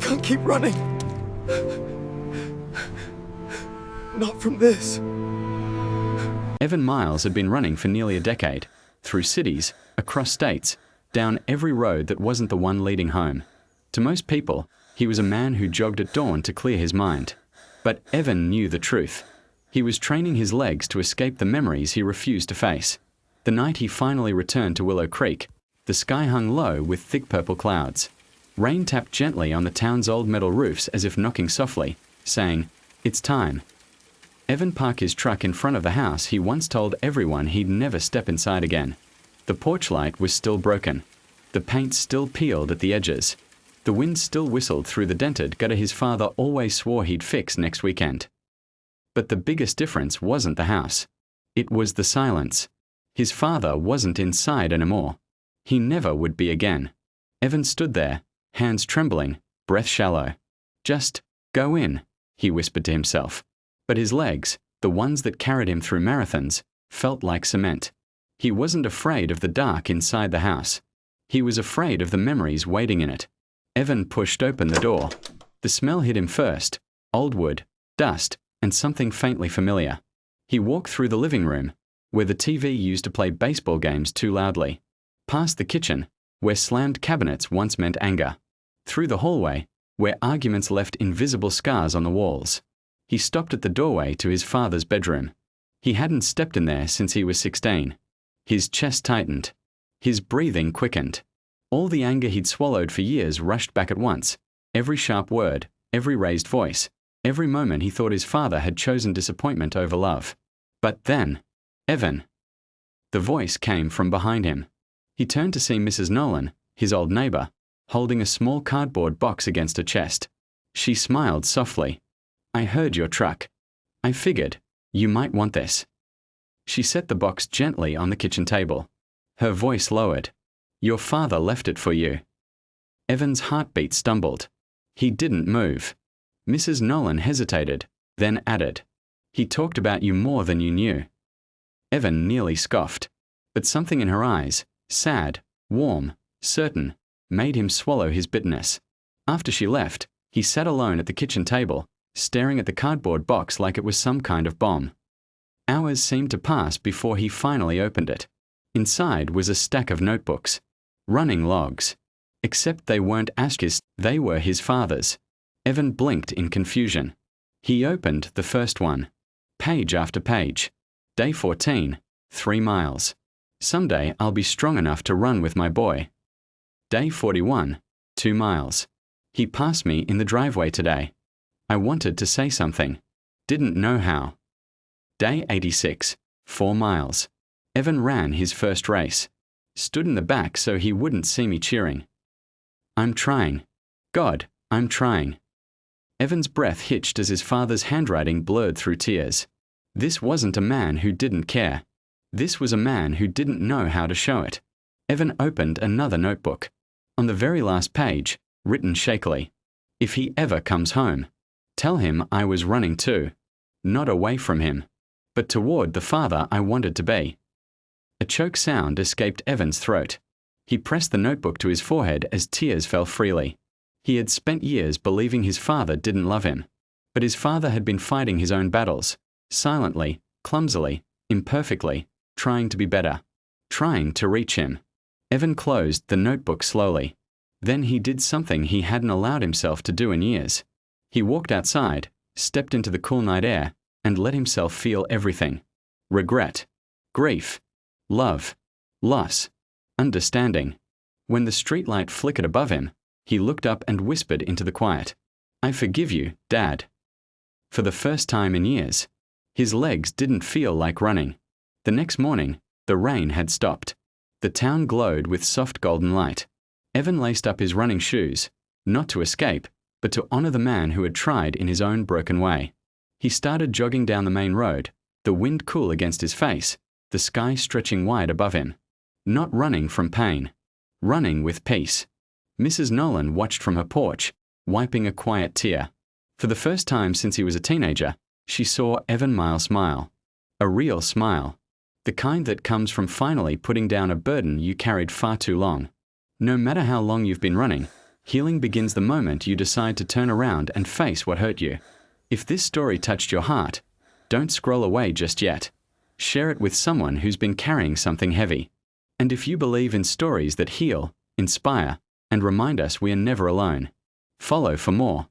can't keep running. Not from this. Evan Miles had been running for nearly a decade, through cities, across states, down every road that wasn't the one leading home. To most people, he was a man who jogged at dawn to clear his mind. But Evan knew the truth. He was training his legs to escape the memories he refused to face. The night he finally returned to Willow Creek, the sky hung low with thick purple clouds. Rain tapped gently on the town's old metal roofs as if knocking softly, saying, "It's time." Evan parked his truck in front of the house he once told everyone he'd never step inside again. The porch light was still broken. The paint still peeled at the edges. The wind still whistled through the dented gutter his father always swore he'd fix next weekend. But the biggest difference wasn't the house. It was the silence. His father wasn't inside anymore. He never would be again. Evan stood there, hands trembling, breath shallow. "Just go in," he whispered to himself. But his legs, the ones that carried him through marathons, felt like cement. He wasn't afraid of the dark inside the house. He was afraid of the memories waiting in it. Evan pushed open the door. The smell hit him first: old wood, dust, and something faintly familiar. He walked through the living room, where the TV used to play baseball games too loudly, past the kitchen, where slammed cabinets once meant anger, through the hallway, where arguments left invisible scars on the walls. He stopped at the doorway to his father's bedroom. He hadn't stepped in there since he was 16. His chest tightened. His breathing quickened. All the anger he'd swallowed for years rushed back at once. Every sharp word, every raised voice, every moment he thought his father had chosen disappointment over love. But then, Evan. The voice came from behind him. He turned to see Mrs. Nolan, his old neighbor, holding a small cardboard box against her chest. She smiled softly. "I heard your truck. I figured you might want this." She set the box gently on the kitchen table. Her voice lowered. "Your father left it for you." Evan's heartbeat stumbled. He didn't move. Mrs. Nolan hesitated, then added, "He talked about you more than you knew." Evan nearly scoffed, but something in her eyes, sad, warm, certain, made him swallow his bitterness. After she left, he sat alone at the kitchen table, staring at the cardboard box like it was some kind of bomb. Hours seemed to pass before he finally opened it. Inside was a stack of notebooks, running logs. Except they weren't Ash's, they were his father's. Evan blinked in confusion. He opened the first one. Page after page. Day 14, 3 miles. Someday I'll be strong enough to run with my boy. Day 41, 2 miles. He passed me in the driveway today. I wanted to say something. Didn't know how. Day 86, 4 miles. Evan ran his first race. Stood in the back so he wouldn't see me cheering. I'm trying. God, I'm trying. Evan's breath hitched as his father's handwriting blurred through tears. This wasn't a man who didn't care. This was a man who didn't know how to show it. Evan opened another notebook. On the very last page, written shakily, "If he ever comes home, tell him I was running too. Not away from him, but toward the father I wanted to be." A choke sound escaped Evan's throat. He pressed the notebook to his forehead as tears fell freely. He had spent years believing his father didn't love him, but his father had been fighting his own battles, silently, clumsily, imperfectly, trying to be better, trying to reach him. Evan closed the notebook slowly. Then he did something he hadn't allowed himself to do in years. He walked outside, stepped into the cool night air, and let himself feel everything. Regret, grief, love, loss, understanding. When the streetlight flickered above him, he looked up and whispered into the quiet, "I forgive you, Dad." For the first time in years, his legs didn't feel like running. The next morning, the rain had stopped. The town glowed with soft golden light. Evan laced up his running shoes, not to escape, but to honor the man who had tried in his own broken way. He started jogging down the main road, the wind cool against his face, the sky stretching wide above him. Not running from pain, running with peace. Mrs. Nolan watched from her porch, wiping a quiet tear. For the first time since he was a teenager, she saw Evan Miles smile. A real smile. The kind that comes from finally putting down a burden you carried far too long. No matter how long you've been running, Healing begins the moment you decide to turn around and face what hurt you. If this story touched your heart, don't scroll away just yet. Share it with someone who's been carrying something heavy. And if you believe in stories that heal, inspire, and remind us we are never alone, follow for more.